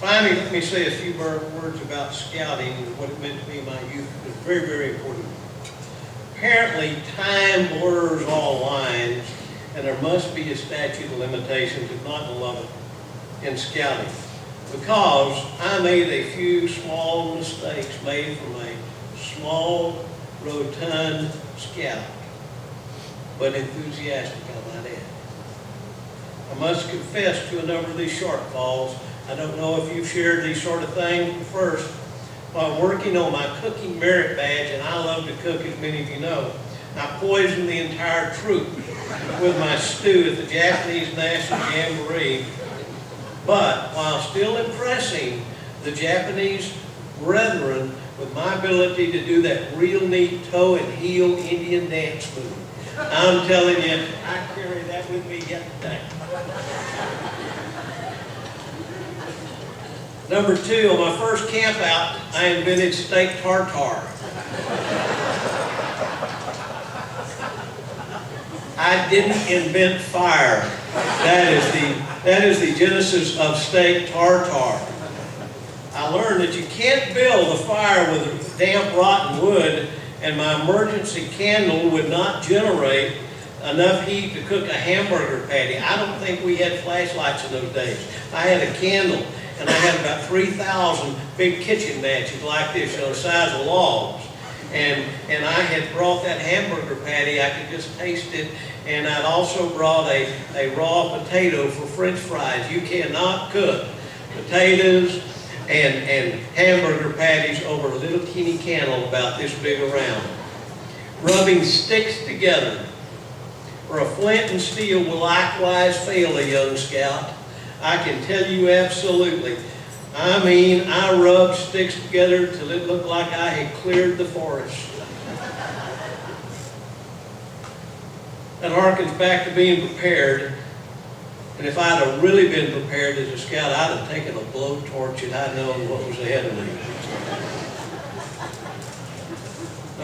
Finally, let me say a few words about scouting and what it meant to me in my youth. It was very, very important. Apparently, time blurs all lines, and there must be a statute of limitations, if not a lot in scouting. Because I made a few small mistakes made from a small, rotund scout, but enthusiastic, I might add. I must confess to a number of these shortfalls. I don't know if you've shared these sort of things. First, while working on my cooking merit badge, and I love to cook, as many of you know, I poisoned the entire troop with my stew at the Japanese National Jamboree. But while still impressing the Japanese brethren with my ability to do that real neat toe and heel Indian dance move, I'm telling you, I carry that with me yet today. Number two, on my first camp out, I invented steak tartare. I didn't invent fire. That is the genesis of steak tartare. I learned that you can't build a fire with damp, rotten wood, and my emergency candle would not generate enough heat to cook a hamburger patty. I don't think we had flashlights in those days. I had a candle, and I had about 3,000 big kitchen matches like this, the size of logs. And I had brought that hamburger patty. I could just taste it. And I'd also brought a raw potato for French fries. You cannot cook potatoes and hamburger patties over a little teeny candle about this big around. Rubbing sticks together, or a flint and steel will likewise fail a young scout. I can tell you absolutely. I mean, I rubbed sticks together till it looked like I had cleared the forest. That harkens back to being prepared. And if I'd have really been prepared as a scout, I'd have taken a blowtorch and I'd known what was ahead of me.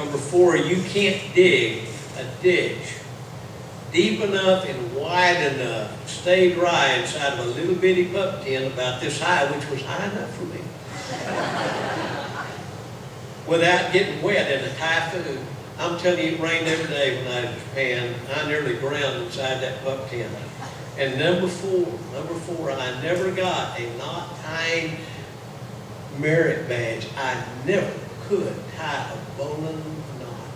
Number four, you can't dig a ditch deep enough and wide enough to stay dry inside of a little bitty pup tent about this high, which was high enough for me, without getting wet in a typhoon. I'm telling you, it rained every day when I was in Japan. I nearly drowned inside that pup tent. And number four, I never got a knot tying merit badge. I never could tie a bowline knot.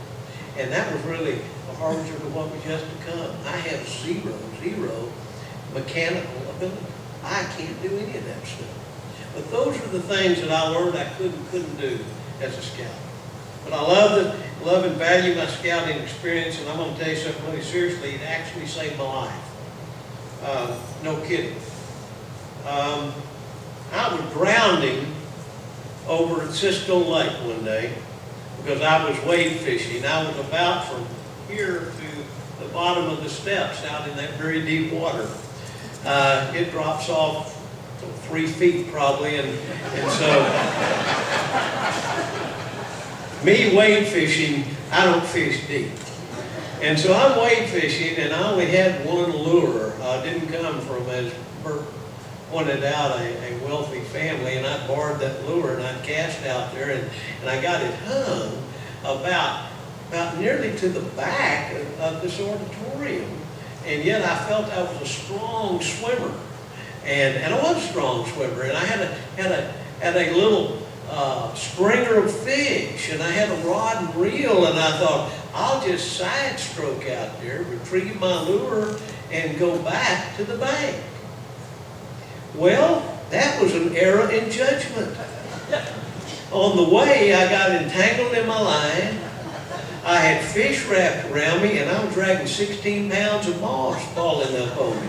And that was really a harbinger to what was just to come. I have zero mechanical ability. I can't do any of that stuff. But those are the things that I learned I couldn't do as a scout. But I love and value my scouting experience, and I'm going to tell you something really seriously. It actually saved my life. No kidding. I was drowning over at Cisco Lake one day because I was wade fishing. I was about from here to the bottom of the steps out in that very deep water. It drops off 3 feet probably, and so me wade fishing, I don't fish deep. And so I'm wade fishing, and I only had one lure. Didn't come from, as Bert pointed out, a wealthy family, and I borrowed that lure and I cast out there, and I got it hung about nearly to the back of this auditorium. And yet I felt I was a strong swimmer, and I was a strong swimmer, and I had a little stringer of fish, and I had a rod and reel, and I thought, I'll just side stroke out there, retrieve my lure, and go back to the bank. Well, that was an error in judgment. On the way, I got entangled in my line. I had fish wrapped around me, and I was dragging 16 pounds of moss falling up on me.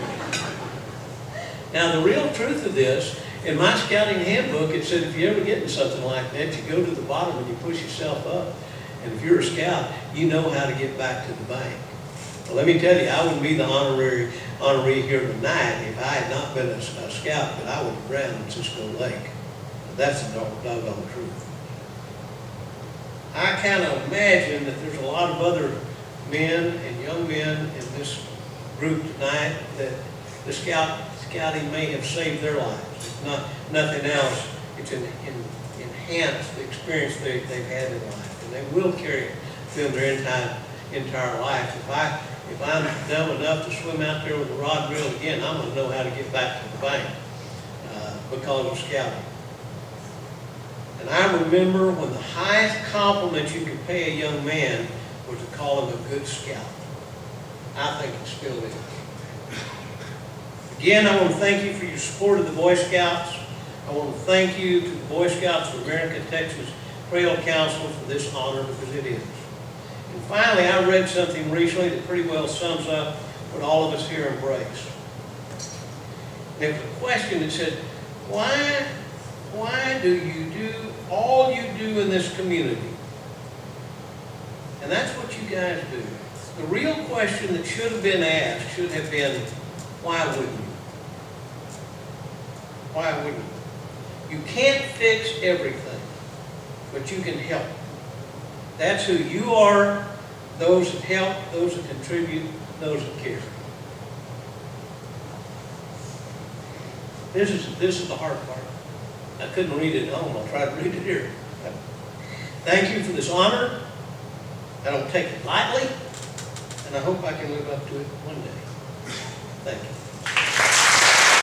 Now, the real truth of this, in my scouting handbook, it said if you ever get into something like that, you go to the bottom and you push yourself up. And if you're a scout, you know how to get back to the bank. Well, let me tell you, I wouldn't be the honoree here tonight if I had not been a scout, but I would have drowned in Cisco Lake. That's the doggone truth. I kind of imagine that there's a lot of other men and young men in this group tonight that the scouting may have saved their lives. If not, nothing else, it's enhanced the experience they've had in life. And they will carry it through their entire life. If I'm dumb enough to swim out there with a rod and reel again, I'm going to know how to get back to the bank because of scouting. And I remember when the highest compliment you could pay a young man was to call him a good scout. I think it still is. Again, I want to thank you for your support of the Boy Scouts. I want to thank you to the Boy Scouts of America, Texas Trail Council for this honor, because it is. And finally, I read something recently that pretty well sums up what all of us here embrace. And it was a question that said, why do you do all you do in this community? And that's what you guys do. The real question that should have been asked should have been, why wouldn't you? Why wouldn't you? You can't fix everything, but you can help. That's who you are, those that help, those that contribute, those that care. This is the hard part. I couldn't read it at home. I'll try to read it here. Thank you for this honor. I don't take it lightly, and I hope I can live up to it one day. Thank you.